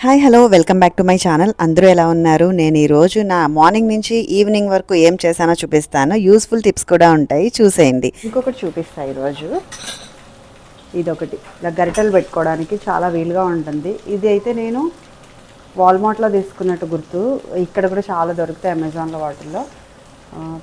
Hi hello welcome back to my channel. అందరూ ఎలా ఉన్నారు? నేను ఈరోజు నా మార్నింగ్ నుంచి ఈవినింగ్ వరకు ఏం చేశానో చూపిస్తాను. యూస్ఫుల్ టిప్స్ కూడా ఉంటాయి, చూసేయండి. ఇంకొకటి చూపిస్తాను ఈరోజు. ఇదొకటి ఇలా గరిటెలు పెట్టుకోవడానికి చాలా వీలుగా ఉంటుంది. ఇది అయితే నేను వాల్మార్ట్లో తీసుకున్నట్టు గుర్తు. ఇక్కడ కూడా చాలా దొరుకుతాయి అమెజాన్లో, వాటిల్లో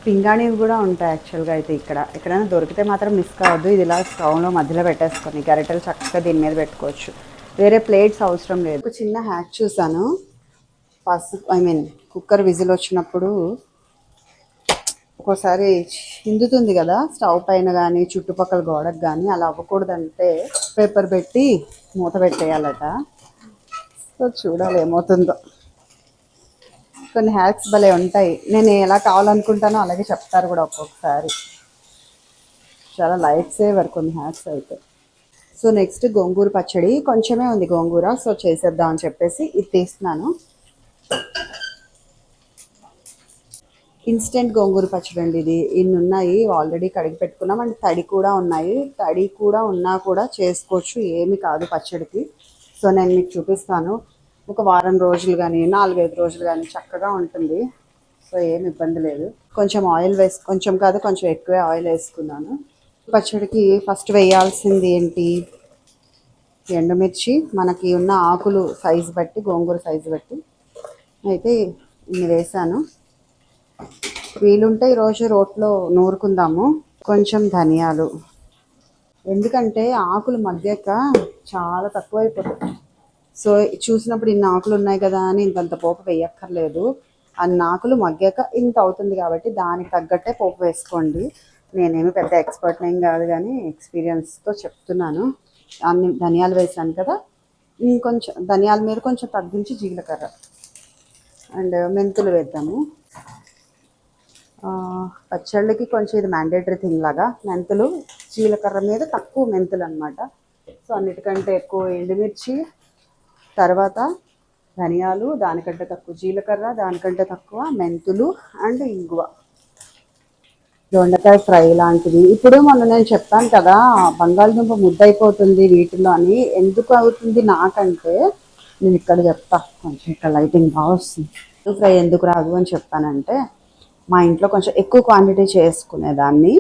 పింగాణీవి కూడా ఉంటాయి యాక్చువల్గా. అయితే ఎక్కడైనా దొరికితే మాత్రం మిస్ కావద్దు. ఇది ఇలా స్టవ్లో మధ్యలో పెట్టేసుకొని గరిటెలు చక్కగా దీని మీద పెట్టుకోవచ్చు. వేరే ప్లేట్స్ అవసరం లేదు. ఒక చిన్న హ్యాక్ చూసాను. కుక్కర్ విజిల్ వచ్చినప్పుడు ఒక్కోసారి చిందుతుంది కదా స్టవ్ పైన కానీ చుట్టుపక్కల గోడకు కానీ, అలా అవ్వకూడదంటే పేపర్ పెట్టి మూత పెట్టేయాలట. సో చూడాలి ఏమవుతుందో. కొన్ని హ్యాక్స్ భలే ఉంటాయి. నేను ఎలా కావాలనుకుంటానో అలాగే చెప్తారు కూడా ఒక్కొక్కసారి. చాలా లైఫ్ సేవర్ కొన్ని హ్యాక్స్ అయితే. సో నెక్స్ట్ గోంగూర పచ్చడి. కొంచెమే ఉంది గోంగూర, సో చేసేద్దాం అని చెప్పేసి ఇది తీస్తున్నాను. ఇన్స్టెంట్ గోంగూర పచ్చడి అండి ఇది. ఇన్ని ఉన్నాయి, ఆల్రెడీ కడిగి పెట్టుకున్నాం. అండ్ తడి కూడా ఉన్నాయి. తడి కూడా ఉన్నా కూడా చేసుకోవచ్చు, ఏమి కాదు పచ్చడికి. సో నేను మీకు చూపిస్తాను. ఒక వారం రోజులు కానీ 4-5 రోజులు కానీ చక్కగా ఉంటుంది. సో ఏమి ఇబ్బంది లేదు. కొంచెం ఆయిల్ కొంచెం కాదు కొంచెం ఎక్కువే ఆయిల్ వేసుకున్నాను. పచ్చడికి ఫస్ట్ వేయాల్సింది ఏంటి, ఎండుమిర్చి. మనకి ఉన్న ఆకులు సైజు బట్టి, గోంగూర సైజు బట్టి అయితే ఇన్ని వేసాను. వీలుంటే ఈరోజు రోట్లో నూరుకుందాము. కొంచెం ధనియాలు, ఎందుకంటే ఆకులు మగ్గాక చాలా తక్కువైపోతాయి. సో చూసినప్పుడు ఇన్ని ఆకులు ఉన్నాయి కదా అని ఇంతంత పోపు వేయక్కర్లేదు. అన్ని ఆకులు మగ్గాక ఇంత అవుతుంది కాబట్టి దానికి తగ్గట్టే పోపు వేసుకోండి. నేనేమి పెద్ద ఎక్స్పర్ట్ ఏం కాదు కానీ ఎక్స్పీరియన్స్తో చెప్తున్నాను. అన్ని ధనియాలు వేసాను కదా, ఇంకొంచెం ధనియాల మీద కొంచెం తగ్గించి జీలకర్ర అండ్ మెంతులు వేద్దాము. పచ్చళ్ళకి కొంచెం ఇది మ్యాండేటరీ థింగ్ లాగా. మెంతులు, జీలకర్ర మీద తక్కువ మెంతులు అనమాట. సో అన్నిటికంటే ఎక్కువ ఎండుమిర్చి, తర్వాత ధనియాలు, దానికంటే తక్కువ జీలకర్ర, దానికంటే తక్కువ మెంతులు అండ్ ఇంగువ. దొండకాయ ఫ్రై లాంటివి. ఇప్పుడు మొన్న నేను చెప్పాను కదా బంగాళదుంప ముద్దయిపోతుంది వీటిలో అని. ఎందుకు అవుతుంది నాకంటే, నేను ఇక్కడ చెప్తా. కొంచెం ఇక్కడ లైటింగ్ బాగా వస్తుంది. ఫ్రై ఎందుకు రాదు అని చెప్పానంటే, మా ఇంట్లో కొంచెం ఎక్కువ క్వాంటిటీ చేసుకునేదాన్ని.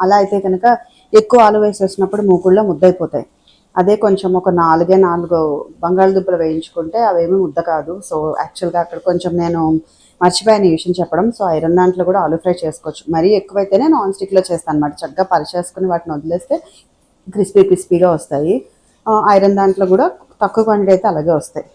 అలా అయితే కనుక ఎక్కువ ఆలు వేసేసినప్పుడు మూకుళ్ళో ముద్దయిపోతాయి. అదే కొంచెం ఒక 4 బంగాళదుంపలు వేయించుకుంటే అవేమీ ముద్ద కాదు. సో యాక్చువల్గా అక్కడ కొంచెం నేను మర్చిపోయాను ఈ విషయం చెప్పడం. సో ఐరన్ దాంట్లో కూడా ఆలు ఫ్రై చేసుకోవచ్చు. మరీ ఎక్కువైతేనే నాన్ స్టిక్లో చేస్తాను అనమాట. చక్కగా పరిచేసుకుని వాటిని వదిలేస్తే క్రిస్పీగా వస్తాయి. ఐరన్ దాంట్లో కూడా తక్కువ క్వాంటిటీ అయితే అలాగే వస్తాయి.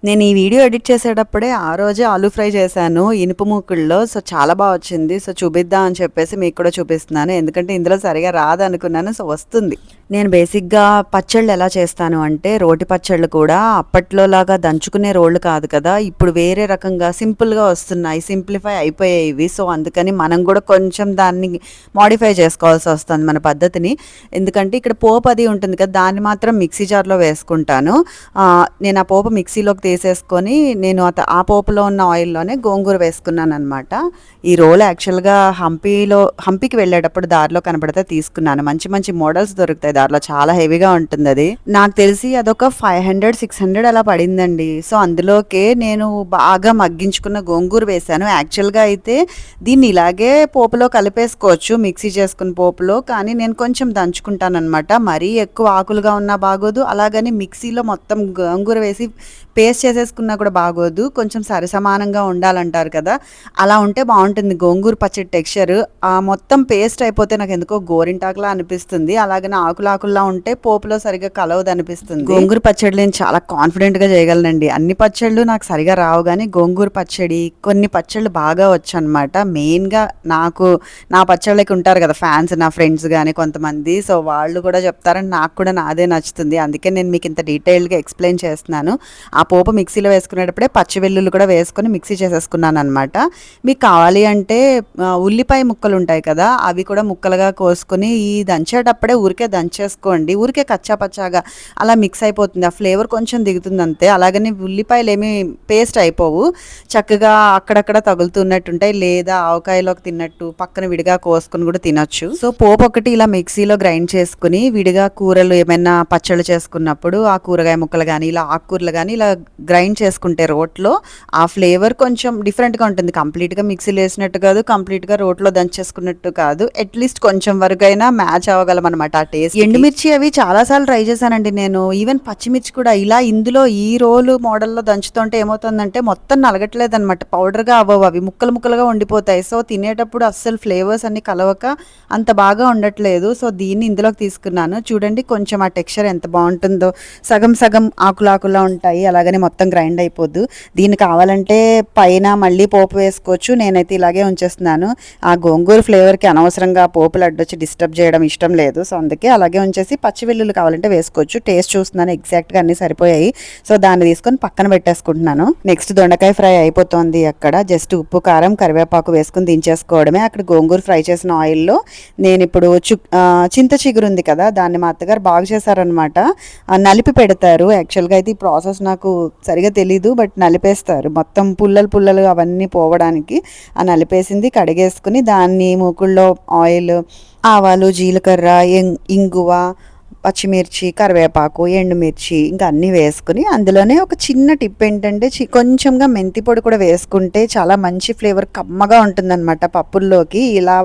నేను ఈ వీడియో ఎడిట్ చేసేటప్పుడే ఆ రోజే ఆలూ ఫ్రై చేశాను ఇనుప మూకుల్లో. సో చాలా బాగా వచ్చింది. సో చూపిద్దాం అని చెప్పేసి మీకు కూడా చూపిస్తున్నాను. ఎందుకంటే ఇందులో సరిగా రాదనుకున్నాను. సో వస్తుంది. నేను బేసిక్గా పచ్చళ్ళు ఎలా చేస్తాను అంటే, రోటి పచ్చళ్ళు కూడా అప్పట్లో లాగా దంచుకునే రోళ్ళు కాదు కదా, ఇప్పుడు వేరే రకంగా సింపుల్గా వస్తున్నాయి. సింప్లిఫై అయిపోయాయి ఇవి. సో అందుకని మనం కూడా కొంచెం దాన్ని మాడిఫై చేసుకోవాల్సి వస్తుంది మన పద్ధతిని. ఎందుకంటే ఇక్కడ పోపు అది ఉంటుంది కదా, దాన్ని మాత్రం మిక్సీ జార్లో వేసుకుంటాను. నేను ఆ పోపు మిక్సీలోకి తీసేసుకొని నేను ఆ పోపులో ఉన్న ఆయిల్లోనే గోంగూర వేసుకున్నాను అనమాట. ఈ రోల్ యాక్చువల్గా హంపీకి వెళ్ళేటప్పుడు దారిలో కనబడితే తీసుకున్నాను. మంచి మంచి మోడల్స్ దొరుకుతాయి దారిలో, చాలా హెవీగా ఉంటుంది అది. నాకు తెలిసి అదొక 500-600 అలా పడిందండి. సో అందులోకే నేను బాగా మగ్గించుకున్న గోంగూర వేశాను. యాక్చువల్గా అయితే దీన్ని ఇలాగే పోపులో కలిపేసుకోవచ్చు, మిక్సీ చేసుకున్న పోపులో. కానీ నేను కొంచెం దంచుకుంటాను అనమాట. మరీ ఎక్కువ ఆకులుగా ఉన్నా బాగోదు, అలాగని మిక్సీలో మొత్తం గోంగూర వేసి పేస్ట్ చేసేసుకున్నా కూడా బాగోదు. కొంచెం సరిసమానంగా ఉండాలంటారు కదా, అలా ఉంటే బాగుంటుంది గోంగూర పచ్చడి టెక్స్చర్. మొత్తం పేస్ట్ అయిపోతే నాకు ఎందుకో గోరింటాకులా అనిపిస్తుంది. అలాగనే ఆకులా ఉంటే పోపులో సరిగా కలవదు అనిపిస్తుంది. గోంగూర పచ్చడి నేను చాలా కాన్ఫిడెంట్గా చేయగలనండి. అన్ని పచ్చళ్ళు నాకు సరిగా రావు, కానీ గోంగూర పచ్చడి కొన్ని పచ్చళ్ళు బాగా వచ్చు అనమాట. మెయిన్గా నాకు నా పచ్చళ్ళకి ఉంటారు కదా ఫ్యాన్స్, నా ఫ్రెండ్స్ కానీ కొంతమంది. సో వాళ్ళు కూడా చెప్తారని నాకు కూడా నాదే నచ్చుతుంది. అందుకే నేను మీకు ఇంత డీటెయిల్గా ఎక్స్ప్లెయిన్ చేస్తున్నాను. ఆ పోపు మిక్సీలో వేసుకునేటప్పుడే పచ్చి వెల్లుల్లి కూడా వేసుకొని మిక్సీ చేసేసుకున్నాను అనమాట. మీకు కావాలి అంటే ఉల్లిపాయ ముక్కలు ఉంటాయి కదా, అవి కూడా ముక్కలుగా కోసుకొని ఈ దంచేటప్పుడే ఊరికే దంచేసుకోండి. ఊరికే కచ్చా పచ్చాగా అలా మిక్స్ అయిపోతుంది, ఆ ఫ్లేవర్ కొంచెం దిగుతుంది అంతే. అలాగని ఉల్లిపాయలు ఏమి పేస్ట్ అయిపోవు, చక్కగా అక్కడక్కడ తగులుతున్నట్టుంటాయి. లేదా ఆవకాయలోకి తిన్నట్టు పక్కన విడిగా కోసుకొని కూడా తినొచ్చు. సో పోపు ఒకటి ఇలా మిక్సీలో గ్రైండ్ చేసుకుని విడిగా కూరలు ఏమైనా పచ్చళ్ళు చేసుకున్నప్పుడు ఆ కూరగాయ ముక్కలు కానీ ఇలా ఆకుకూరలు కానీ ఇలా గ్రైండ్ చేసుకుంటే రోట్లో ఆ ఫ్లేవర్ కొంచెం డిఫరెంట్గా ఉంటుంది. కంప్లీట్గా మిక్సీలో వేసినట్టు కాదు, కంప్లీట్గా రోట్లో దంచేసుకున్నట్టు కాదు. అట్లీస్ట్ కొంచెం వరకైనా మ్యాచ్ అవ్వగలం అనమాట ఆ టేస్ట్. ఎండుమిర్చి అవి చాలాసార్లు ట్రై చేశానండి నేను. ఈవెన్ పచ్చిమిర్చి కూడా ఇలా ఇందులో ఈ రోలు మోడల్లో దంచుతుంటే ఏమవుతుందంటే మొత్తం నలగట్లేదు అనమాట. పౌడర్గా అవ్వవు, అవి ముక్కలు ముక్కలుగా ఉండిపోతాయి. సో తినేటప్పుడు అస్సలు ఫ్లేవర్స్ అన్ని కలవక అంత బాగా ఉండట్లేదు. సో దీన్ని ఇందులోకి తీసుకున్నాను. చూడండి కొంచెం ఆ టెక్స్చర్ ఎంత బాగుంటుందో. సగం సగం ఆకులా ఉంటాయి, అలాగని మొత్తం గ్రైండ్ అయిపోద్దు. దీన్ని కావాలంటే పైన మళ్ళీ పోపు వేసుకోవచ్చు. నేనైతే ఇలాగే ఉంచేస్తున్నాను. ఆ గోంగూర ఫ్లేవర్కి అనవసరంగా పోపులు అడ్డొచ్చి డిస్టర్బ్ చేయడం ఇష్టం లేదు. సో అందుకే అలాగే ఉంచేసి పచ్చి వెల్లుల్లి కావాలంటే వేసుకోవచ్చు. టేస్ట్ చూస్తున్నాను, ఎగ్జాక్ట్గా అన్నీ సరిపోయాయి. సో దాన్ని తీసుకొని పక్కన పెట్టేసుకుంటున్నాను. నెక్స్ట్ దొండకాయ ఫ్రై అయిపోతుంది. అక్కడ జస్ట్ ఉప్పు కారం కరివేపాకు వేసుకుని దించేసుకోవడమే. అక్కడ గోంగూర ఫ్రై చేసిన ఆయిల్లో నేను ఇప్పుడు చింత చిగురు ఉంది కదా, దాన్ని మా అత్తగారు బాగా చేశారనమాట. నలిపి పెడతారు. యాక్చువల్గా అయితే ఈ ప్రాసెస్ నాకు సరిగా తెలీదు, బట్ నలిపేస్తారు మొత్తం పుల్లలు అవన్నీ పోవడానికి. ఆ నలిపేసింది కడిగేసుకుని దాన్ని మూకుల్లో ఆయిల్, ఆవాలు, జీలకర్ర, ఇంగువ, పచ్చిమిర్చి, కరివేపాకు, ఎండుమిర్చి ఇంకా అన్నీ వేసుకుని అందులోనే ఒక చిన్న టిప్ ఏంటంటే కొంచెంగా మెంతి పొడి కూడా వేసుకుంటే చాలా మంచి ఫ్లేవర్ కమ్మగా ఉంటుందన్నమాట పప్పుల్లోకి. ఇలా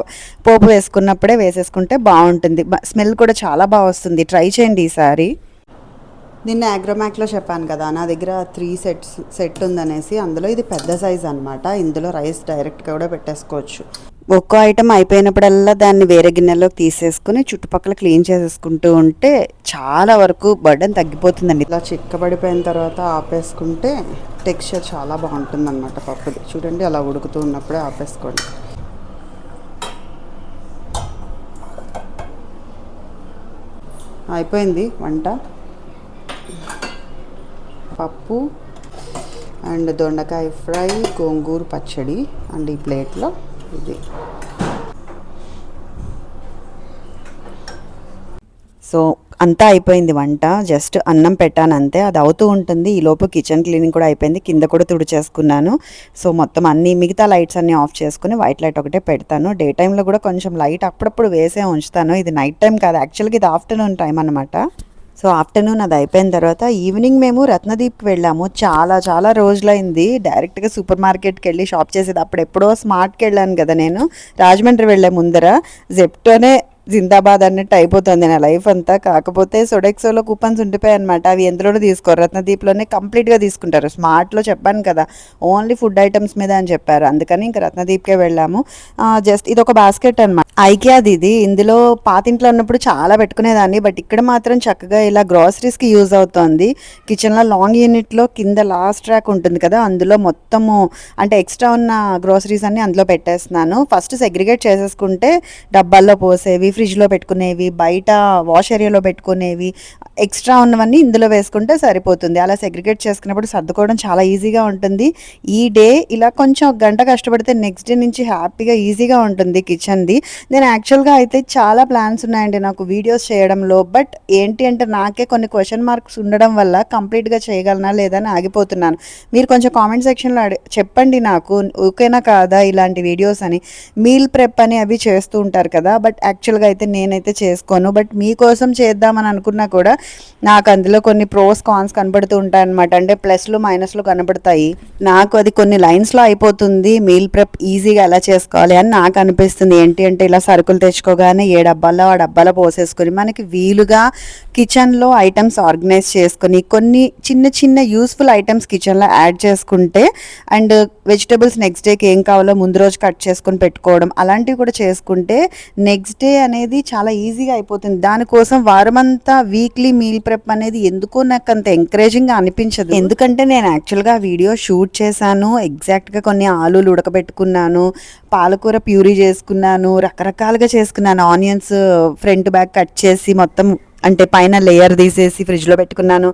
పోపు వేసుకున్నప్పుడే వేసేసుకుంటే బాగుంటుంది. స్మెల్ కూడా చాలా బాగా వస్తుంది. ట్రై చేయండి ఈసారి. నిన్న అగ్రోమ్యాక్లో చెప్పాను కదా నా దగ్గర 3 సెట్ ఉందనేసి. అందులో ఇది పెద్ద సైజ్ అనమాట. ఇందులో రైస్ డైరెక్ట్గా కూడా పెట్టేసుకోవచ్చు. ఒక్కో ఐటమ్ అయిపోయినప్పుడల్లా దాన్ని వేరే గిన్నెలోకి తీసేసుకుని చుట్టుపక్కల క్లీన్ చేసేసుకుంటూ ఉంటే చాలా వరకు బర్డెన్ తగ్గిపోతుందండి. ఇలా చిక్కబడిపోయిన తర్వాత ఆపేసుకుంటే టెక్స్చర్ చాలా బాగుంటుంది అనమాట పప్పుది. చూడండి అలా ఉడుకుతూ ఉన్నప్పుడే ఆపేసుకోండి. అయిపోయింది వంట. పప్పు అండ్ దొండకాయ ఫ్రై, గోంగూర పచ్చడి అండ్ ఈ ప్లేట్లో ఇది. సో అంతా అయిపోయింది వంట. జస్ట్ అన్నం పెట్టాను అంతే, అది అవుతూ ఉంటుంది. ఈలోపు కిచెన్ క్లీనింగ్ కూడా అయిపోయింది. కింద కూడా తుడిచేసుకున్నాను. సో మొత్తం అన్ని మిగతా లైట్స్ అన్నీ ఆఫ్ చేసుకుని వైట్ లైట్ ఒకటే పెడతాను. డే టైంలో కూడా కొంచెం లైట్ అప్పుడప్పుడు వేసే ఉంచుతాను. ఇది నైట్ టైం కాదు, యాక్చువల్గా ఇది ఆఫ్టర్నూన్ టైం అనమాట. సో ఆఫ్టర్నూన్ అది అయిపోయిన తర్వాత ఈవినింగ్ మేము రత్నదీప్కి వెళ్ళాము. చాలా రోజులైంది డైరెక్ట్గా సూపర్ మార్కెట్కి వెళ్ళి షాప్ చేసేది. అప్పుడు ఎప్పుడో స్మార్ట్కి వెళ్ళాను కదా నేను, రాజమండ్రి వెళ్ళే ముందర. జెప్టోనే జిందాబాద్ అన్నట్టు అయిపోతుంది నా లైఫ్ అంతా. కాకపోతే సొడెక్సోలో కూపన్స్ ఉండిపోయాయి అనమాట. అవి ఎందులోనూ తీసుకోరు, రత్నదీప్లోనే కంప్లీట్గా తీసుకుంటారు. స్మార్ట్లో చెప్పాను కదా ఓన్లీ ఫుడ్ ఐటమ్స్ మీద అని చెప్పారు, అందుకని ఇంకా రత్నదీప్కే వెళ్ళాము. జస్ట్ ఇది ఒక బాస్కెట్ అనమాట, ఐకియాది ఇది. ఇందులో పాతింట్లో ఉన్నప్పుడు చాలా పెట్టుకునేదాన్ని, బట్ ఇక్కడ మాత్రం చక్కగా ఇలా గ్రాసరీస్కి యూజ్ అవుతుంది. కిచెన్లో లాంగ్ యూనిట్లో కింద లాస్ట్ ర్యాక్ ఉంటుంది కదా, అందులో మొత్తము అంటే ఎక్స్ట్రా ఉన్న గ్రాసరీస్ అన్ని అందులో పెట్టేస్తున్నాను. ఫస్ట్ సెగ్రిగేట్ చేసేసుకుంటే డబ్బాల్లో పోసేవి, ఫ్రిడ్జ్లో పెట్టుకునేవి, బయట వాష్ ఏరియాలో పెట్టుకునేవి, ఎక్స్ట్రా ఉన్నవన్నీ ఇందులో వేసుకుంటే సరిపోతుంది. అలా సెగ్రిగేట్ చేసుకున్నప్పుడు సర్దుకోవడం చాలా ఈజీగా ఉంటుంది. ఈ డే ఇలా కొంచెం ఒక గంట కష్టపడితే నెక్స్ట్ డే నుంచి హ్యాపీగా ఈజీగా ఉంటుంది కిచెన్ది. నేను యాక్చువల్గా అయితే చాలా ప్లాన్స్ ఉన్నాయండి నాకు వీడియోస్ చేయడంలో, బట్ ఏంటి అంటే నాకే కొన్ని క్వశ్చన్ మార్క్స్ ఉండడం వల్ల కంప్లీట్గా చేయగలనా లేదా అని ఆగిపోతున్నాను. మీరు కొంచెం కామెంట్ సెక్షన్లో చెప్పండి నాకు ఓకేనా కాదా ఇలాంటి వీడియోస్ అని. మీల్ ప్రెప్ అని అవి చేస్తూ ఉంటారు కదా, బట్ యాక్చువల్గా అయితే నేనైతే చేసుకోను. బట్ మీకోసం చేద్దామని అనుకున్నా కూడా నాకు అందులో కొన్ని ప్రోస్ కాన్స్ కనబడుతూ ఉంటాయి అనమాట. అంటే ప్లస్లు మైనస్లు కనబడతాయి. నాకు అది కొన్ని లైన్స్లో అయిపోతుంది. మీల్ ప్రెప్ ఈజీగా ఎలా చేసుకోవాలి అని నాకు అనిపిస్తుంది. ఏంటి అంటే ఇలా సరుకులు తెచ్చుకోగానే ఏ డబ్బాలో ఆ డబ్బాలో పోసేసుకొని మనకి వీలుగా కిచెన్లో ఐటమ్స్ ఆర్గనైజ్ చేసుకొని కొన్ని చిన్న యూస్ఫుల్ ఐటమ్స్ కిచెన్లో యాడ్ చేసుకుంటే అండ్ వెజిటబుల్స్ నెక్స్ట్ డేకి ఏం కావాలో ముందు రోజు కట్ చేసుకొని పెట్టుకోవడం అలాంటివి కూడా చేసుకుంటే నెక్స్ట్ డే అనేది చాలా ఈజీగా అయిపోతుంది. దానికోసం వారమంతా వీక్లీ మీల్ ప్రెప్ అనేది ఎందుకో నాకు అంత ఎంకరేజింగ్గా అనిపించదు. ఎందుకంటే నేను యాక్చువల్గా వీడియో షూట్ చేశాను, ఎగ్జాక్ట్గా కొన్ని ఆలూలు ఉడకబెట్టుకున్నాను, పాలకూర ప్యూరీ చేసుకున్నాను, రకరకాలుగా చేసుకున్నాను. ఆనియన్స్ ఫ్రంట్ బ్యాక్ కట్ చేసి మొత్తం అంటే పైన లేయర్ తీసేసి ఫ్రిడ్జ్లో పెట్టుకున్నాను.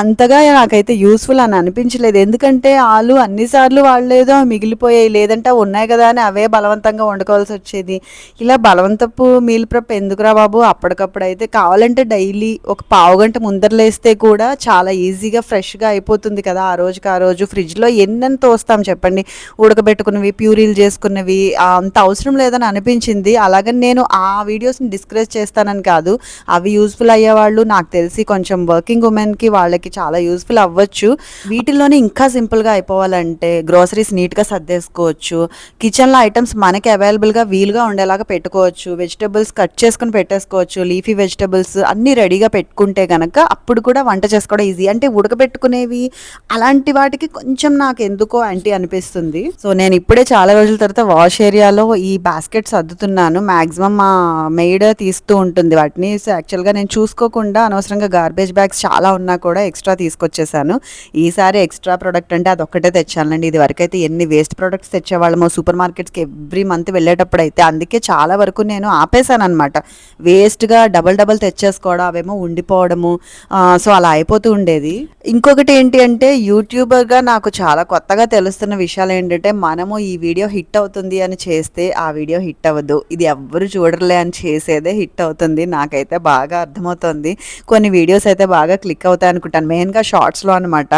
అంతగా నాకైతే యూస్ఫుల్ అని అనిపించలేదు. ఎందుకంటే ఆలు అన్నిసార్లు వాడలేదో మిగిలిపోయాయి, లేదంటే ఉన్నాయి కదా అని అవే బలవంతంగా వండుకోవాల్సి వచ్చేది. ఇలా బలవంతపు మీల్ ప్రెప్ ఎందుకురా బాబు, అప్పటికప్పుడు అయితే కావాలంటే డైలీ ఒక పావు గంట ముందరలేస్తే కూడా చాలా ఈజీగా ఫ్రెష్గా అయిపోతుంది కదా. ఆ రోజుకి ఆ రోజు ఫ్రిడ్జ్లో ఎన్నెన్ని తోస్తాం చెప్పండి, ఉడకబెట్టుకున్నవి ప్యూరీలు చేసుకున్నవి. అంత అవసరం లేదని అనిపించింది. అలాగని నేను ఆ వీడియోస్ని డిస్కరేజ్ చేస్తానని కాదు, అవి యూస్ఫుల్ అయ్యేవాళ్ళు నాకు తెలిసి కొంచెం వర్కింగ్ ఉమెన్కి వాళ్ళకి చాలా యూస్ఫుల్ అవ్వచ్చు. వీటిల్లోనే ఇంకా సింపుల్గా అయిపోవాలంటే గ్రోసరీస్ నీట్గా సర్దేసుకోవచ్చు, కిచెన్లో ఐటమ్స్ మనకి అవైలబుల్గా వీలుగా ఉండేలాగా పెట్టుకోవచ్చు, వెజిటబుల్స్ కట్ చేసుకుని పెట్టేసుకోవచ్చు, లీఫీ వెజిటబుల్స్ అన్నీ రెడీగా పెట్టుకుంటే కనుక అప్పుడు కూడా వంట చేసుకోవడం ఈజీ. అంటే ఉడకబెట్టుకునేవి అలాంటి వాటికి కొంచెం నాకు ఎందుకో యాంటీ అనిపిస్తుంది. సో నేను ఇప్పుడే చాలా రోజుల తర్వాత వాష్ ఏరియాలో ఈ బాస్కెట్ సర్దుతున్నాను. మ్యాక్సిమం మా మెయిడ్ తీస్తూ ఉంటుంది వాటిని. సో యాక్చువల్గా నేను చూసుకోకుండా అనవసరంగా గార్బేజ్ బ్యాగ్స్ చాలా ఉన్నా కూడా ఎక్స్ట్రా తీసుకొచ్చేసాను. ఈసారి ఎక్స్ట్రా ప్రోడక్ట్ అంటే అదొక్కటే తెచ్చానండి. ఇది వరకైతే ఎన్ని వేస్ట్ ప్రోడక్ట్స్ తెచ్చేవాళ్ళమో సూపర్ మార్కెట్స్కి ఎవ్రీ మంత్ వెళ్ళేటప్పుడు అయితే. అందుకే చాలా వరకు నేను ఆపేసాను అనమాట. వేస్ట్గా డబల్ తెచ్చేసుకోవడం, అవేమో ఉండిపోవడము, సో అలా అయిపోతూ ఉండేది. ఇంకొకటి ఏంటి అంటే యూట్యూబర్గా నాకు చాలా కొత్తగా తెలుస్తున్న విషయాలు ఏంటంటే, మనము ఈ వీడియో హిట్ అవుతుంది అని చేస్తే ఆ వీడియో హిట్ అవ్వదు, ఇది ఎవ్వరు చూడరులే అని చేసేదే హిట్ అవుతుంది. నాకైతే బాగా అర్థమవుతుంది. కొన్ని వీడియోస్ అయితే బాగా క్లిక్ అవుతాయి అనుకుంటాను, మెయిన్గా షార్ట్స్లో అనమాట.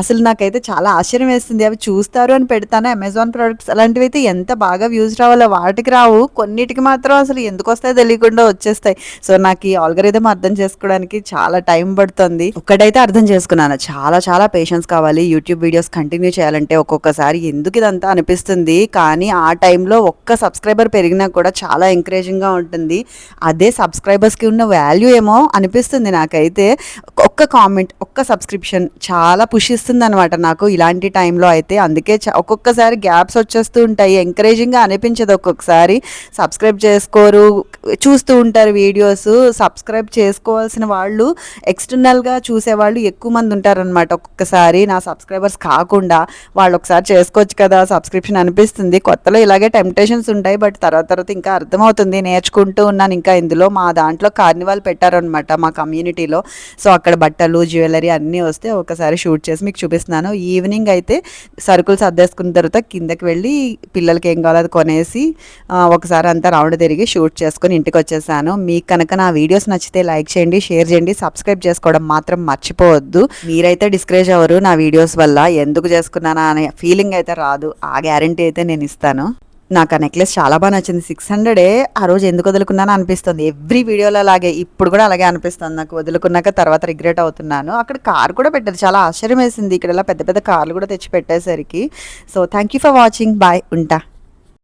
అసలు నాకైతే చాలా ఆశ్చర్యం వేస్తుంది. అవి చూస్తారు అని పెడతాను, అమెజాన్ ప్రోడక్ట్స్ అలాంటివి అయితే ఎంత బాగా వ్యూస్ రావాలో వాటికి రావు, కొన్నిటికి మాత్రం అసలు ఎందుకు వస్తాయో తెలియకుండా వచ్చేస్తాయి. సో నాకు ఈ ఆల్గరిథం అర్థం చేసుకోవడానికి చాలా టైం పడుతుంది. ఒక్కటైతే అర్థం చేసుకున్నాను, చాలా చాలా పేషెన్స్ కావాలి యూట్యూబ్ వీడియోస్ కంటిన్యూ చేయాలంటే. ఒక్కొక్కసారి ఎందుకు ఇదంతా అనిపిస్తుంది, కానీ ఆ టైంలో ఒక్క సబ్స్క్రైబర్ పెరిగినా కూడా చాలా ఎంకరేజింగ్గా ఉంటుంది. అదే సబ్స్క్రైబర్స్కి ఉన్న వాల్యూ ఏమో అనిపిస్తుంది నాకైతే. ఒక్క కామెంట్, ఒక్క సబ్స్క్రిప్షన్ చాలా పుష్ ఇస్తుంది అనమాట నాకు ఇలాంటి టైంలో అయితే. అందుకే ఒక్కొక్కసారి గ్యాప్స్ వచ్చేస్తూ ఉంటాయి, ఎంకరేజింగ్గా అనిపించదు. ఒక్కొక్కసారి సబ్స్క్రైబ్ చేసుకోరు, చూస్తూ ఉంటారు వీడియోస్. సబ్స్క్రైబ్ చేసుకోవాల్సిన వాళ్ళు, ఎక్స్టర్నల్గా చూసేవాళ్ళు ఎక్కువ మంది ఉంటారనమాట. ఒక్కొక్కసారి నా సబ్స్క్రైబర్స్ కాకుండా వాళ్ళు ఒకసారి చేసుకోవచ్చు కదా సబ్స్క్రిప్షన్ అనిపిస్తుంది. కొత్తలో ఇలాగే టెంప్టేషన్స్ ఉంటాయి, బట్ తర్వాత ఇంకా అర్థమవుతుంది. నేర్చుకుంటూ ఉన్నాను. ఇంకా ఇందులో మా దాంట్లో కార్నివాల్ పెట్టారనమాట మా కమ్యూనిటీలో. సో అక్కడ బట్టలు, జ్యువెలరీ అన్నీ వస్తే ఒకసారి షూట్ చేసి మీకు చూపిస్తున్నాను. ఈవినింగ్ అయితే సరుకులు సర్దేసుకున్న తర్వాత కిందకి వెళ్ళి పిల్లలకి ఏం కావాలో అది కొనేసి ఒకసారి అంతా రౌండ్ తిరిగి షూట్ చేసుకొని ఇంటికి వచ్చేసాను. మీకు కనుక నా వీడియోస్ నచ్చితే లైక్ చేయండి, షేర్ చేయండి, సబ్స్క్రైబ్ చేసుకోవడం మాత్రం మర్చిపోవద్దు. మీరైతే డిస్కరేజ్ అవ్వరు నా వీడియోస్ వల్ల, ఎందుకు చేసుకున్నానా అనే ఫీలింగ్ అయితే రాదు, ఆ గ్యారంటీ అయితే నేను ఇస్తాను. నాకు ఆ నెక్లెస్ చాలా బాగా నచ్చింది. 600 ఆ రోజు ఎందుకు వదులుకున్నానో అనిపిస్తుంది. ఎవ్రీ వీడియోలో అలాగే, ఇప్పుడు కూడా అలాగే అనిపిస్తుంది నాకు. వదులుకున్నాక తర్వాత రిగ్రెట్ అవుతున్నాను. అక్కడ కార్ కూడా పెట్టారు, చాలా ఆశ్చర్యం వేసింది. ఇక్కడ ఇలా పెద్ద పెద్ద కార్లు కూడా తెచ్చి పెట్టేసరికి. So thank you for watching, bye, ఉంటా.